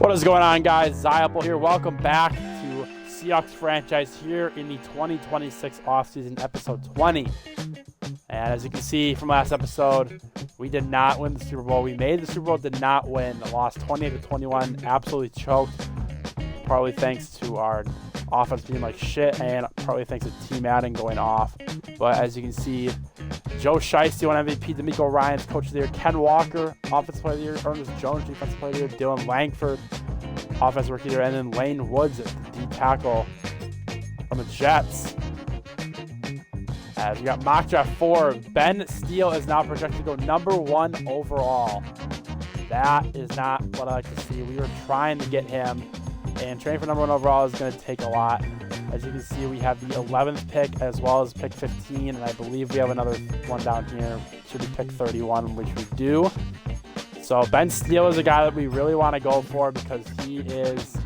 What is going on, guys? Zyopal here. Welcome back to Seahawks franchise here in the 2026 offseason, episode 20. And as you can see from last episode, we did not win the Super Bowl. We made the Super Bowl, did not win. Lost 28-21, absolutely choked. Partly thanks to our offense being like shit, and partly thanks to Team Madden going off. But as you can see, Joe Shiesty won MVP, D'Amico Ryans Coach of the Year, Ken Walker Offensive Player of the Year, Ernest Jones Defensive Player of the Year, Dylan Langford Offensive Rookie of the Year, and then Lane Woods at the D tackle from the Jets. As we got mock draft 4, Ben Steele is now projected to go number 1 overall. That is not what I like to see. We were trying to get him, and training for number 1 overall is going to take a lot. As you can see, we have the 11th pick as well as pick 15, and I believe we have another one down here. Should be pick 31, which we do. So Ben Steele is a guy that we really want to go for because he is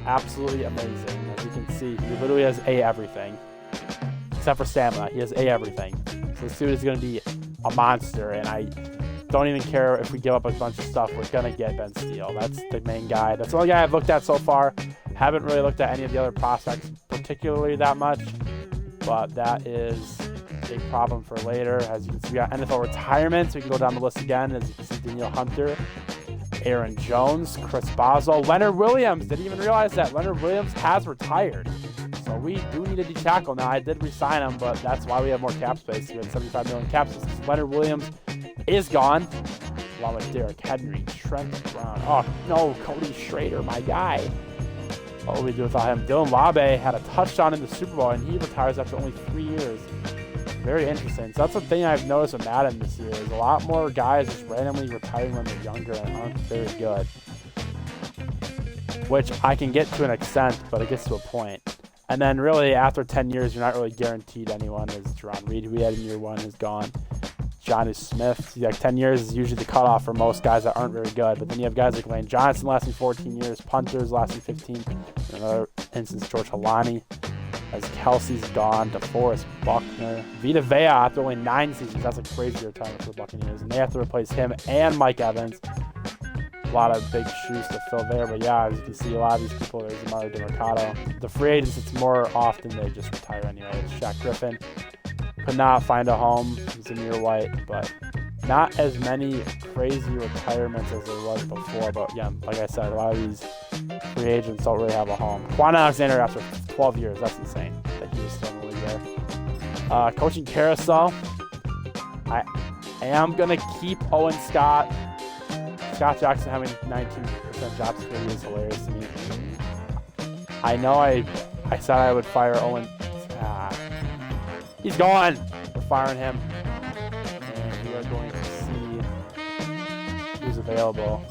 absolutely amazing. As you can see, he literally has A everything, except for stamina. He has A everything. So this dude is going to be a monster, and I don't even care if we give up a bunch of stuff. We're going to get Ben Steele. That's the main guy. That's the only guy I've looked at so far. Haven't really looked at any of the other prospects particularly that much, but that is a problem for later. As you can see, we got NFL retirements. We can go down the list again. As you can see, Daniel Hunter, Aaron Jones, Chris Boswell, Leonard Williams. Didn't even realize that Leonard Williams has retired. So we do need a D tackle now. I did re-sign him, but that's why we have more cap space. We had 75 million cap space. Leonard Williams is gone, along with Derrick Henry, Trent Brown. Oh no, Cody Schrader, my guy. What would we do without him? Dylan Labe had a touchdown in the Super Bowl, and he retires after only 3 years. Very interesting. So that's the thing I've noticed with Madden this year is a lot more guys just randomly retiring when they're younger and aren't very good. Which I can get to an extent, but it gets to a point. And then really after 10 years, you're not really guaranteed anyone. As Jerron Reed, who we had in year 1, is gone. Johnny Smith, like 10 years is usually the cutoff for most guys that aren't very good. But then you have guys like Lane Johnson lasting 14 years, punters lasting 15. In another instance, George Halani, as Kelsey's gone, DeForest Buckner. Vita Vea after only 9 seasons. That's a crazy retirement for the Buccaneers. And they have to replace him and Mike Evans. A lot of big shoes to fill there. But yeah, as you can see, a lot of these people, there's Mario DeMarcado. The free agents, it's more often they just retire anyway. It's Shaq Griffin. Could not find a home. He's Amir White, but not as many crazy retirements as there was before. But yeah, like I said, a lot of these free agents don't really have a home. Quan Alexander after 12 years, that's insane that he was still in the league there. Coaching carousel, I am going to keep Owen Scott. Scott Jackson having 19% job security is hilarious to me. I know I said I would fire Owen. He's gone. We're firing him. And we are going to see who's available.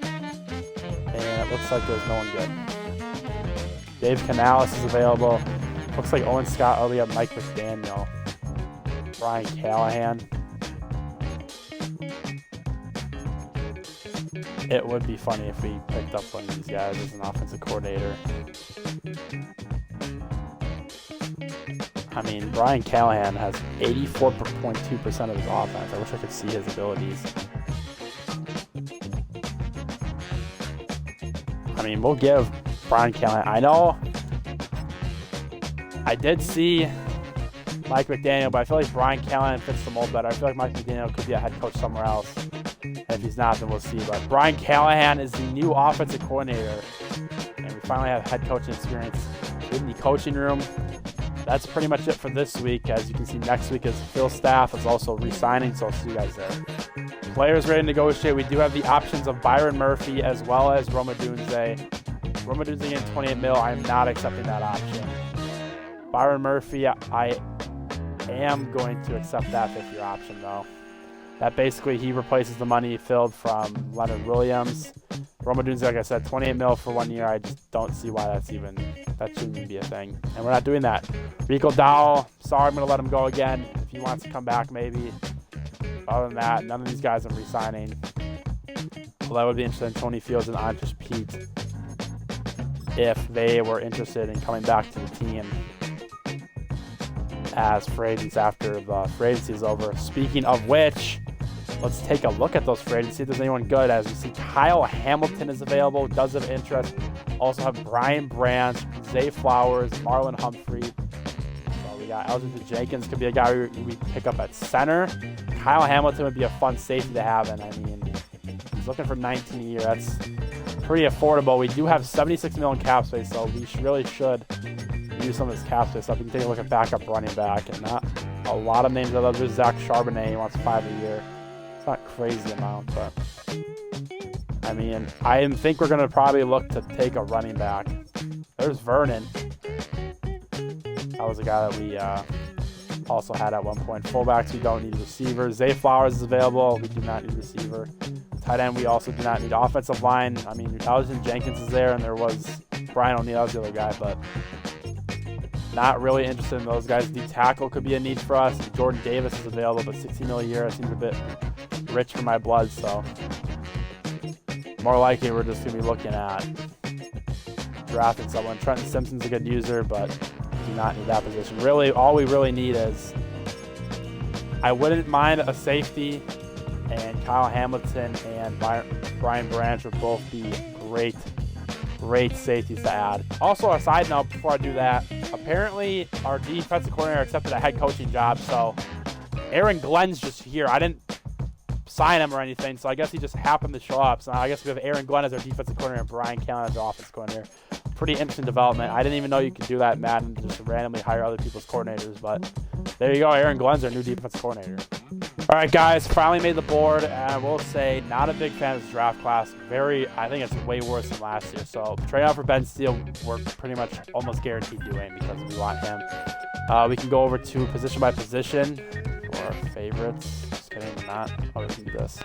And it looks like there's no one good. Dave Canales is available. Looks like Owen Scott, we have Mike McDaniel. Brian Callahan. It would be funny if we picked up one of these guys as an offensive coordinator. I mean, Brian Callahan has 84.2% of his offense. I wish I could see his abilities. I mean, we'll give Brian Callahan. I know I did see Mike McDaniel, but I feel like Brian Callahan fits the mold better. I feel like Mike McDaniel could be a head coach somewhere else. And if he's not, then we'll see. But Brian Callahan is the new offensive coordinator. And we finally have head coaching experience in the coaching room. That's pretty much it for this week. As you can see, next week is Phil Staff is also re-signing, so I'll see you guys there. Players ready to negotiate. We do have the options of Byron Murphy as well as Roma Dunze. Roma Dunze in 28 mil. I am not accepting that option. Byron Murphy, I am going to accept that 5th-year option, though. That basically, he replaces the money filled from Leonard Williams. Roma Dunze, like I said, 28 mil for 1 year. I just don't see why that shouldn't even be a thing. And we're not doing that. Rico Dowell, sorry, I'm going to let him go again. If he wants to come back, maybe. Other than that, none of these guys I'm re-signing. Well, that would be interesting. Tony Fields and Andres Pete, if they were interested in coming back to the team as free agents after the free agency is over. Speaking of which, let's take a look at those free agents, see if there's anyone good. As we see, Kyle Hamilton is available, does have interest. Also have Brian Branch, Zay Flowers, Marlon Humphrey. So we got Elgin Jenkins, could be a guy we pick up at center. Kyle Hamilton would be a fun safety to have, and I mean, he's looking for 19 a year. That's pretty affordable. We do have 76 million cap space, so we really should use some of this cap space. So we can take a look at backup running back, and not a lot of names. There's Zach Charbonnet, he wants 5 a year. It's not a crazy amount, but I mean, I think we're going to probably look to take a running back. There's Vernon. That was a guy that we also had at one point. Fullbacks, we don't need receivers. Zay Flowers is available. We do not need receiver. Tight end, we also do not need. Offensive line, I mean, Elgin Jenkins is there, and there was Brian O'Neill, was the other guy, but not really interested in those guys. D tackle could be a need for us. Jordan Davis is available, but $60 million a year seems a bit rich for my blood, so more likely we're just going to be looking at drafting someone. Trenton Simpson's a good user, but do not need that position. Really, all we really need is, I wouldn't mind a safety, and Kyle Hamilton and Brian Branch would both be great safeties to add. Also, a side note before I do that, apparently our defensive coordinator accepted a head coaching job, so Aaron Glenn's just here. I didn't sign him or anything, so I guess he just happened to show up. So I guess we have Aaron Glenn as our defensive coordinator and Brian Callen as our offensive coordinator. Pretty interesting development. I didn't even know you could do that in Madden, just randomly hire other people's coordinators, but there you go. Aaron Glenn's our new defensive coordinator. All right, guys, finally made the board, and I will say, not a big fan of this draft class. I think it's way worse than last year. So trade out for Ben Steele, we're pretty much almost guaranteed doing because we want him. We can go over to position by position for our favorites. Just kidding, we're not. Oh, we can do this.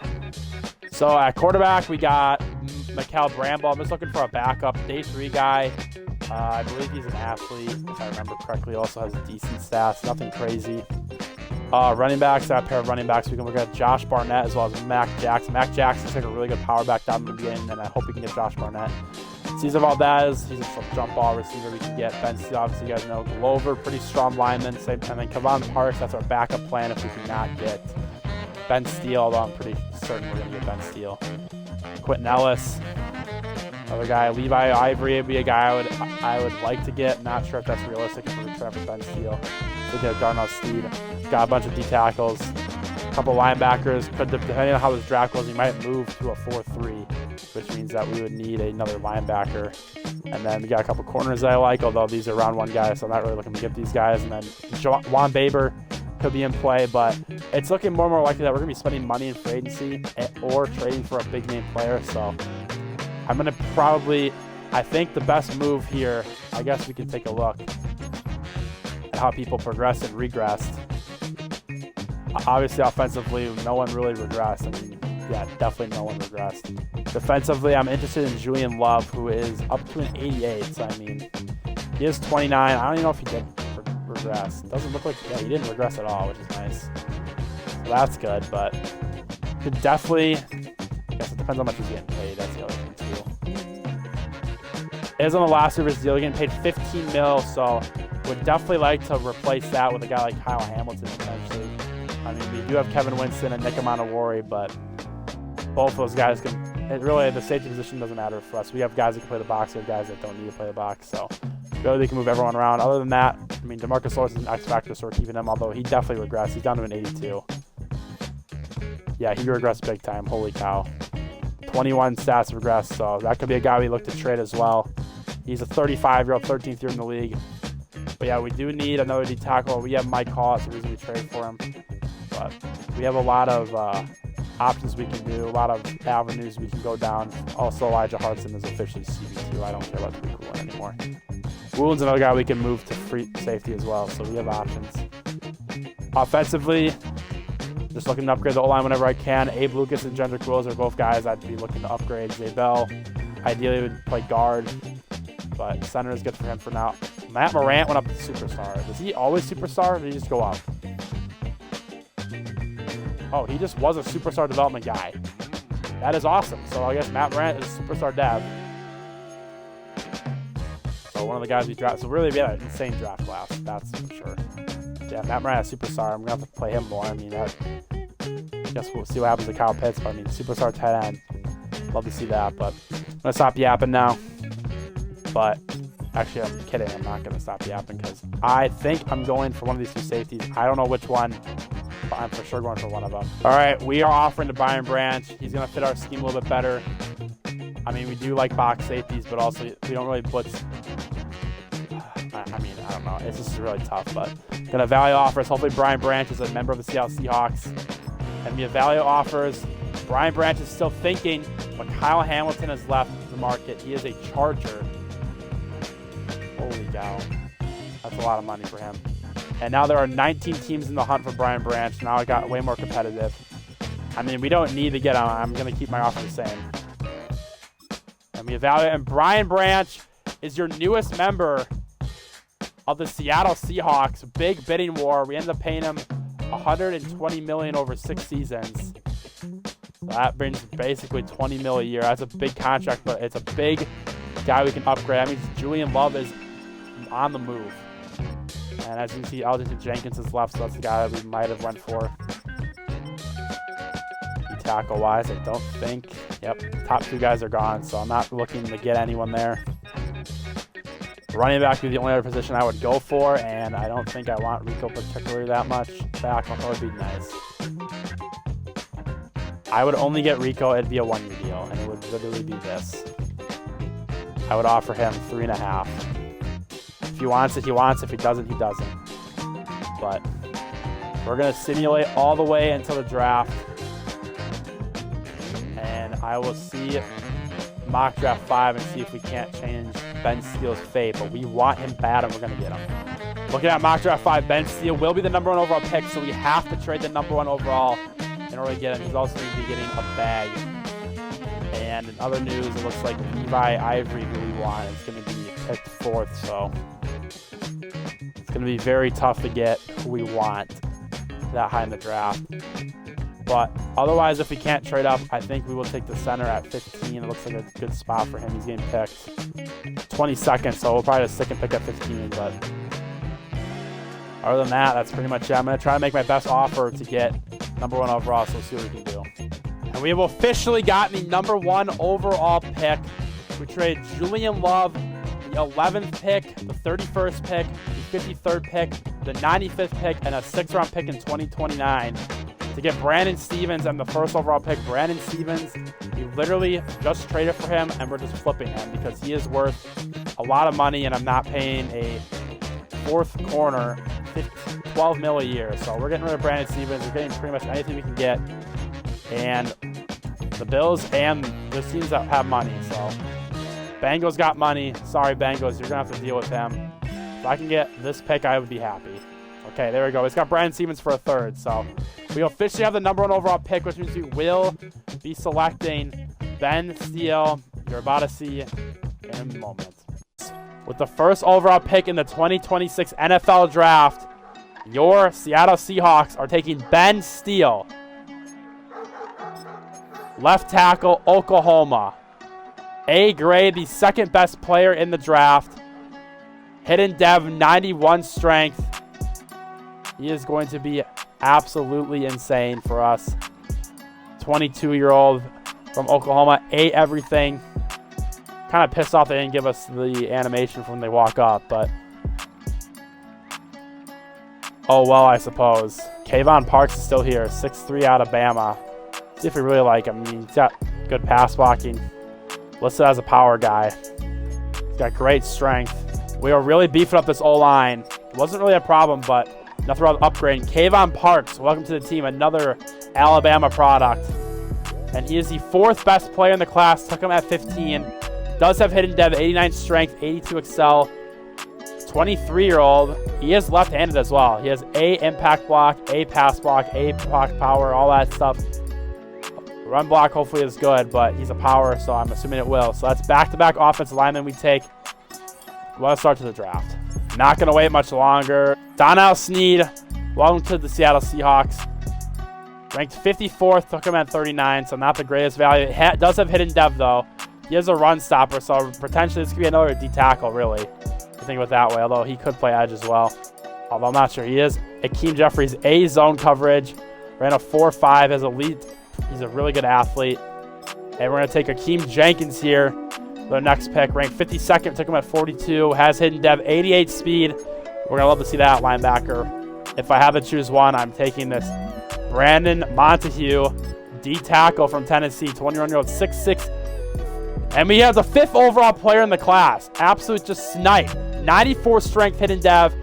So at quarterback, we got Mikael Bramble. I'm just looking for a backup. Day 3 guy. I believe he's an athlete, if I remember correctly. Also has decent stats, nothing crazy. Running backs, that pair of running backs, we can look at Josh Barnett as well as Mac Jackson. Mac Jackson's like a really good power back down in the beginning, and I hope we can get Josh Barnett. Cesar Valdez, he's a jump ball receiver we can get. Ben Steele, obviously you guys know. Glover, pretty strong lineman. And then Kevon Parks, that's our backup plan if we cannot get Ben Steele, although I'm pretty certain we're going to get Ben Steele. Quentin Ellis, another guy. Levi Ivory would be a guy I would like to get. Not sure if that's realistic if we're trying for Ben Steele. So get Darnell Steed. Got a bunch of D tackles, a couple linebackers. Depending on how this draft goes, we might move to a 4-3, which means that we would need another linebacker. And then we got a couple corners that I like, although these are round 1 guys, so I'm not really looking to get these guys. And then Juan Baber could be in play, but it's looking more and more likely that we're going to be spending money in free agency or trading for a big name player. So I'm going to probably, I think the best move here, I guess we can take a look at how people progressed and regressed. Obviously, offensively, no one really regressed. I mean, yeah, definitely no one regressed. Defensively, I'm interested in Julian Love, who is up to an 88. So, I mean, he is 29. I don't even know if he did regress. Doesn't look like, yeah, he didn't regress at all, which is nice. So that's good, but could definitely, I guess it depends on how much he's getting paid. That's the other thing, too. Is on the last year's deal, getting paid $15 million, so would definitely like to replace that with a guy like Kyle Hamilton potentially. I mean, we do have Kevin Winston and Nick Amanawari, but both those guys can. Really, the safety position doesn't matter for us. We have guys that can play the box. We have guys that don't need to play the box. So, really, they can move everyone around. Other than that, I mean, DeMarcus Lawrence is an X factor, so we're keeping him. Although he definitely regressed. He's down to an 82. Yeah, he regressed big time. Holy cow! 21 stats regressed. So that could be a guy we look to trade as well. He's a 35-year-old, 13th year in the league. But yeah, we do need another D tackle. We have Mike Hall. That's the reason we trade for him. But we have a lot of options we can do, a lot of avenues we can go down. Also, Elijah Hudson is officially CB2. I don't care about the cool one anymore. Woolen's another guy we can move to free safety as well, so we have options. Offensively, just looking to upgrade the O-line whenever I can. Abe Lucas and Jendrick Wills are both guys I'd be looking to upgrade. Zyopal, ideally would play guard, but center is good for him for now. Matt Morant went up to superstar. Was he always superstar, or did he just go up? Oh, he just was a superstar development guy. That is awesome. So I guess Matt Morant is a superstar dev. So one of the guys we draft. So really, we had an insane draft class. That's for sure. Yeah, Matt Morant is superstar. I'm going to have to play him more. I mean, guess we'll see what happens to Kyle Pitts. But I mean, superstar tight end. Love to see that. But I'm gonna stop yapping now. But actually, I'm kidding. I'm not gonna stop yapping because I think I'm going for one of these two safeties. I don't know which one, but I'm for sure going for one of them. All right, we are offering to Brian Branch. He's gonna fit our scheme a little bit better. I mean, we do like box safeties, but also we don't really blitz. I mean, I don't know. It's just really tough, but gonna value offers. Hopefully Brian Branch is a member of the Seattle Seahawks. And via value offers, Brian Branch is still thinking, but Kyle Hamilton has left the market. He is a Charger. Holy cow. That's a lot of money for him. And now there are 19 teams in the hunt for Brian Branch. Now it got way more competitive. I mean, we don't need to get him. I'm gonna keep my offer the same. And we evaluate, and Brian Branch is your newest member of the Seattle Seahawks. Big bidding war. We ended up paying him $120 million over 6 seasons. That brings basically $20 million a year. That's a big contract, but it's a big guy we can upgrade. That means Julian Love is on the move. And as you can see, Elgin Jenkins is left, so that's the guy that we might have went for. Tackle-wise, I don't think. Yep, top 2 guys are gone, so I'm not looking to get anyone there. Running back would be the only other position I would go for, and I don't think I want Rico particularly that much back. That would be nice. I would only get Rico. It'd be a 1-year deal, and it would literally be this. I would offer him 3.5. If he wants it, he wants it. If he doesn't, he doesn't. But we're going to simulate all the way until the draft, and I will see mock draft 5 and see if we can't change Ben Steele's fate, but we want him bad, and we're going to get him. Looking at mock draft 5, Ben Steele will be the #1 overall pick, so we have to trade the #1 overall in order to get him. He's also going to be getting a bag. And in other news, it looks like Levi Ivory, who we want, is going to be picked 4th, so it's going to be very tough to get who we want that high in the draft. But otherwise, if we can't trade up, I think we will take the center at 15. It looks like a good spot for him. He's getting picked 22nd, so we'll probably just stick and pick at 15. But other than that, that's pretty much it. I'm going to try to make my best offer to get #1 overall, so we'll see what we can do. And we have officially gotten the #1 overall pick. We traded Julian Love, the 11th pick, the 31st pick, the 53rd pick, the 95th pick, and a 6th-round pick in 2029. To get Brandon Stevens and the 1st overall pick. Brandon Stevens, we literally just traded for him, and we're just flipping him because he is worth a lot of money, and I'm not paying a 4th corner $12 million a year. So we're getting rid of Brandon Stevens. We're getting pretty much anything we can get. And the Bills and the teams that have money. So Bengals got money. Sorry, Bengals, you're going to have to deal with them. If I can get this pick, I would be happy. Okay, there we go. It's got Brandon Stevens for a 3rd. So we officially have the #1 overall pick, which means we will be selecting Ben Steele. You're about to see in a moment. With the 1st overall pick in the 2026 NFL Draft, your Seattle Seahawks are taking Ben Steele, left tackle, Oklahoma. A grade, the 2nd best player in the draft. Hidden dev, 91 strength. He is going to be absolutely insane for us. 22-year-old from Oklahoma, ate everything. Kind of pissed off they didn't give us the animation from when they walk up, but oh well, I suppose. Kayvon Parks is still here, 6'3" out of Bama. See if we really like him. I mean, he's got good pass blocking. Listed as a power guy. He's got great strength. We are really beefing up this O-line. It wasn't really a problem, but nothing wrong with upgrading. Kayvon Parks, welcome to the team. Another Alabama product. And he is the 4th best player in the class. Took him at 15. Does have hidden dev, 89 strength, 82 excel. 23-year-old. He is left-handed as well. He has A impact block, A pass block, A block power, all that stuff. Run block hopefully is good, but he's a power, so I'm assuming it will. So that's back-to-back offensive lineman we take. We want to start to the draft. Not going to wait much longer. Donnell Sneed, welcome to the Seattle Seahawks. Ranked 54th, took him at 39, so not the greatest value. Does have hidden dev, though. He is a run stopper, so potentially this could be another D tackle, really. I think of it that way, although he could play edge as well. Although I'm not sure. He is Akeem Jeffries, A zone coverage. Ran a 4.5 as elite. He's a really good athlete. And we're going to take Akeem Jenkins here. The next pick, ranked 52nd, took him at 42. Has hidden dev, 88 speed. We're going to love to see that linebacker. If I have to choose one, I'm taking this Brandon Montague, D tackle from Tennessee, 21-year-old, 6'6". And we have the 5th overall player in the class. Absolute just snipe. 94 strength, hidden dev.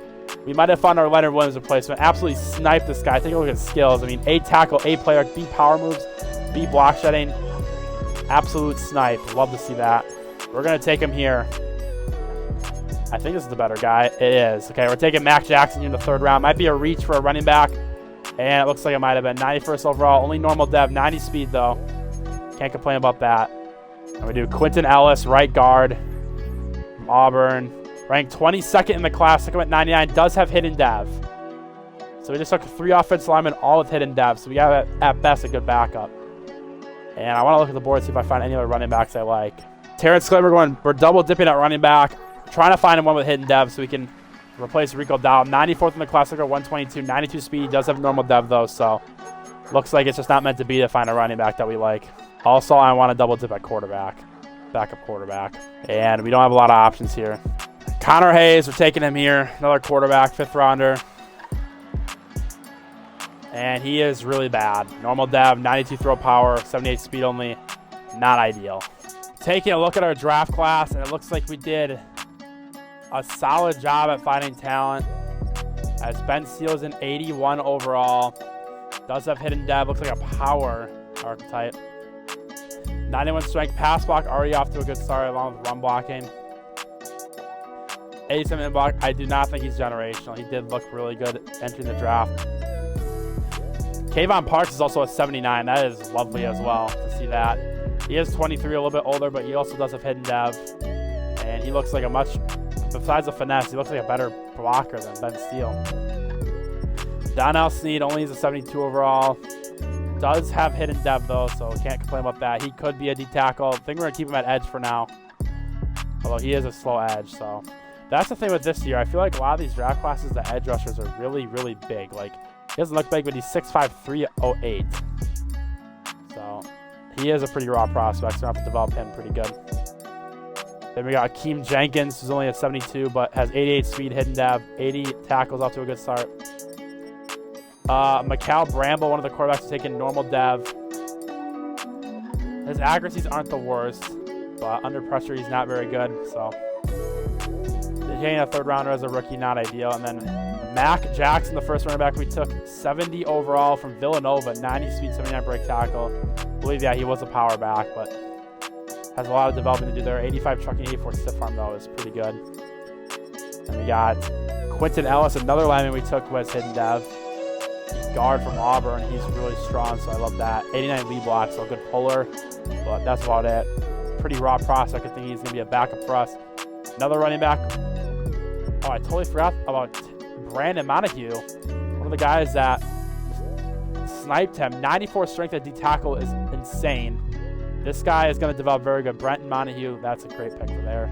We might have found our Leonard Williams replacement. Absolutely sniped this guy. Take a look at his skills. I mean, A tackle, A player, B power moves, B block shedding. Absolute snipe. Love to see that. We're going to take him here. I think this is the better guy. It is. Okay, we're taking Mac Jackson in the 3rd round. Might be a reach for a running back. And it looks like it might have been 91st overall. Only normal dev. 90 speed, though. Can't complain about that. And we do Quentin Ellis, right guard from Auburn. Ranked 22nd in the class. Took him at 99. Does have hidden dev. So we just took 3 offensive linemen, all with hidden dev. So we got, at best, a good backup. And I want to look at the board, see if I find any other running backs I like. Terrence Clay, we're double dipping at running back. Trying to find him one with hidden dev so we can replace Rico Dowd. 94th in the class, 122, 92 speed. He does have normal dev, though, so looks like it's just not meant to be to find a running back that we like. Also, I want to double dip at quarterback, backup quarterback. And we don't have a lot of options here. Connor Hayes, we're taking him here. Another quarterback, 5th rounder. And he is really bad. Normal dev, 92 throw power, 78 speed only. Not ideal. Taking a look at our draft class, and it looks like we did a solid job at finding talent. As Ben Steele's an 81 overall. Does have hidden dev, looks like a power archetype. 91 strength, pass block, already off to a good start along with run blocking. 87 in block, I do not think he's generational. He did look really good entering the draft. Kayvon Parks is also a 79. That is lovely as well to see that. He is 23, a little bit older, but he also does have hidden dev. And he looks like a much, besides the finesse, he looks like a better blocker than Ben Steele. Donnell Snead only is a 72 overall. Does have hidden dev, though, so can't complain about that. He could be a D tackle. I think we're going to keep him at edge for now. Although he is a slow edge, so. That's the thing with this year. I feel like a lot of these draft classes, the edge rushers are really, really big. Like, he doesn't look big, but he's 6'5", 308. So, he is a pretty raw prospect, so we have to develop him pretty good. Then we got Akeem Jenkins, who's only a 72, but has 88 speed, hidden dev, 80 tackles, off to a good start. Mikal Bramble, one of the quarterbacks, is taking normal dev. His accuracies aren't the worst, but under pressure, he's not very good, so. Taking a 3rd rounder as a rookie, not ideal. And then Mac Jackson, the 1st running back we took, 70 overall from Villanova, 90 speed, 79 break tackle. I believe, yeah, he was a power back, but has a lot of development to do there. 85 trucking, 84 stiff arm, though, is pretty good. And we got Quentin Ellis, another lineman we took, was hidden dev. Guard from Auburn. He's really strong, so I love that. 89 lead block, so a good puller, but that's about it. Pretty raw prospect. I think he's going to be a backup for us. Another running back. Oh, I totally forgot about Brandon Montague, one of the guys that sniped him. 94 strength at D tackle is insane. This guy is going to develop very good. Brenton Montague, that's a great pick for there.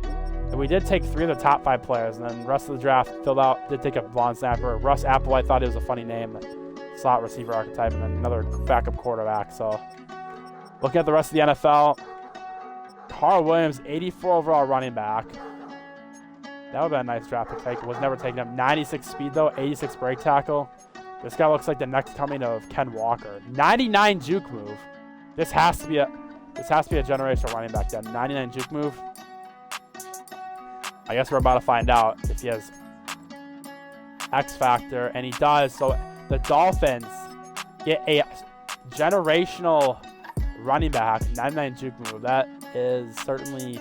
And we did take 3 of the top 5 players, and then the rest of the draft filled out, did take a blonde snapper. Russ Apple, I thought it was a funny name. Slot receiver archetype, and then another backup quarterback. So looking at the rest of the NFL, Carl Williams, 84 overall running back. That would have been a nice draft to take. Was never taken up. 96 speed, though. 86 break tackle. This guy looks like the next coming of Ken Walker. 99 juke move. This has to be a generational running back then. 99 juke move. I guess we're about to find out if he has X factor, and he does. So the Dolphins get a generational running back. 99 juke move. That is certainly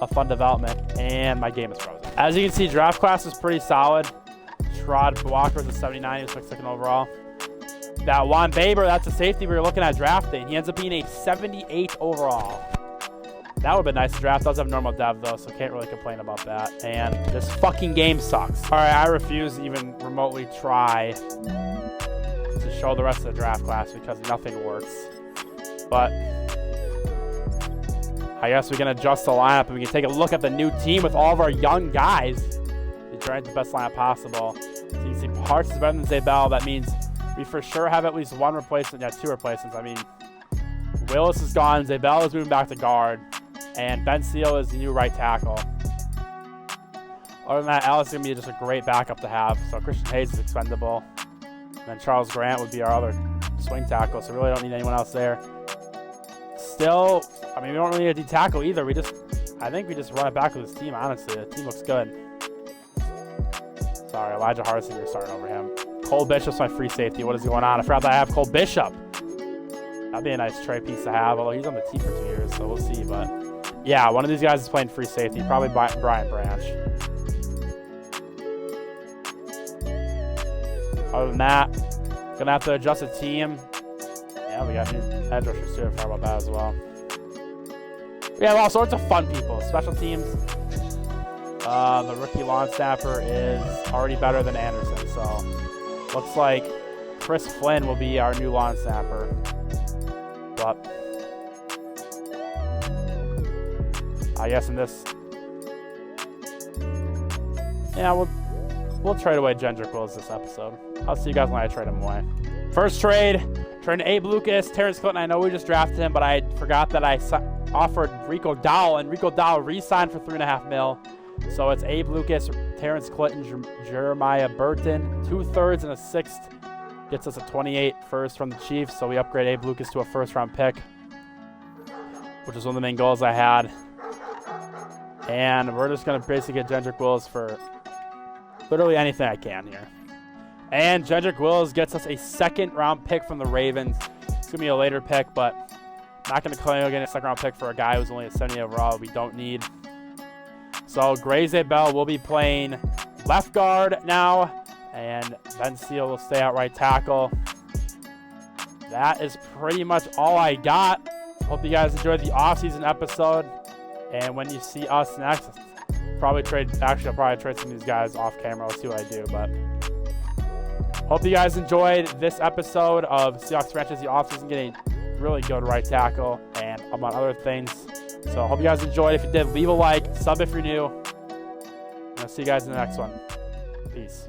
a fun development, and my game is frozen. As you can see, draft class is pretty solid. Trod Walker is a 79, he was 2nd overall. That Juan Baber, that's a safety we were looking at drafting. He ends up being a 78 overall. That would have been nice to draft. Does have normal dev, though, so can't really complain about that. And this fucking game sucks. All right, I refuse to even remotely try to show the rest of the draft class because nothing works. But I guess we can adjust the lineup and we can take a look at the new team with all of our young guys. We're trying the best lineup possible. So you can see Parks is better than Zyopal. That means we for sure have at least one replacement. Yeah, 2 replacements. I mean, Willis is gone. Zyopal is moving back to guard. And Ben Seal is the new right tackle. Other than that, Ellis is going to be just a great backup to have. So Christian Hayes is expendable. And then Charles Grant would be our other swing tackle. So we really don't need anyone else there. Still, I mean, we don't really need a D-tackle either. I think we just run it back with this team, honestly. The team looks good. Sorry, Elijah Harson, you're starting over him. Cole Bishop's my free safety. What is going on? I forgot that I have Cole Bishop. That'd be a nice trade piece to have, although he's on the team for 2 years, so we'll see. But yeah, one of these guys is playing free safety, probably Brian Branch. Other than that, gonna have to adjust the team. Yeah, we got new edge rushers too. I forgot about that as well. We have all sorts of fun people. Special teams. The rookie lawn snapper is already better than Anderson, so looks like Chris Flynn will be our new lawn snapper. But I guess in this, yeah, we'll trade away Jendrick Wills this episode. I'll see you guys when I trade him away. First trade, trading Abe Lucas, Terrence Clinton. I know we just drafted him, but I forgot that I offered Rico Dowell, and Rico Dowell re-signed for $3.5 million. So it's Abe Lucas, Terrence Clinton, Jeremiah Burton, 2/3 and a 1/6. Gets us a 28 first from the Chiefs. So we upgrade Abe Lucas to a first-round pick, which is one of the main goals I had. And we're just going to basically get Jendrick Wills for literally anything I can here. And Jendrick Wills gets us a 2nd-round pick from the Ravens. It's going to be a later pick, but not going to claim again a 2nd-round pick for a guy who's only a 70 overall we don't need. So Zyopal will be playing left guard now, and Ben Seal will stay at right tackle. That is pretty much all I got. Hope you guys enjoyed the offseason episode. And when you see us next, I'll probably trade some of these guys off camera. We'll see what I do. But hope you guys enjoyed this episode of Seahawks Franchise, the offseason, getting really good right tackle and among other things. So hope you guys enjoyed. If you did, leave a like, sub if you're new. And I'll see you guys in the next one. Peace.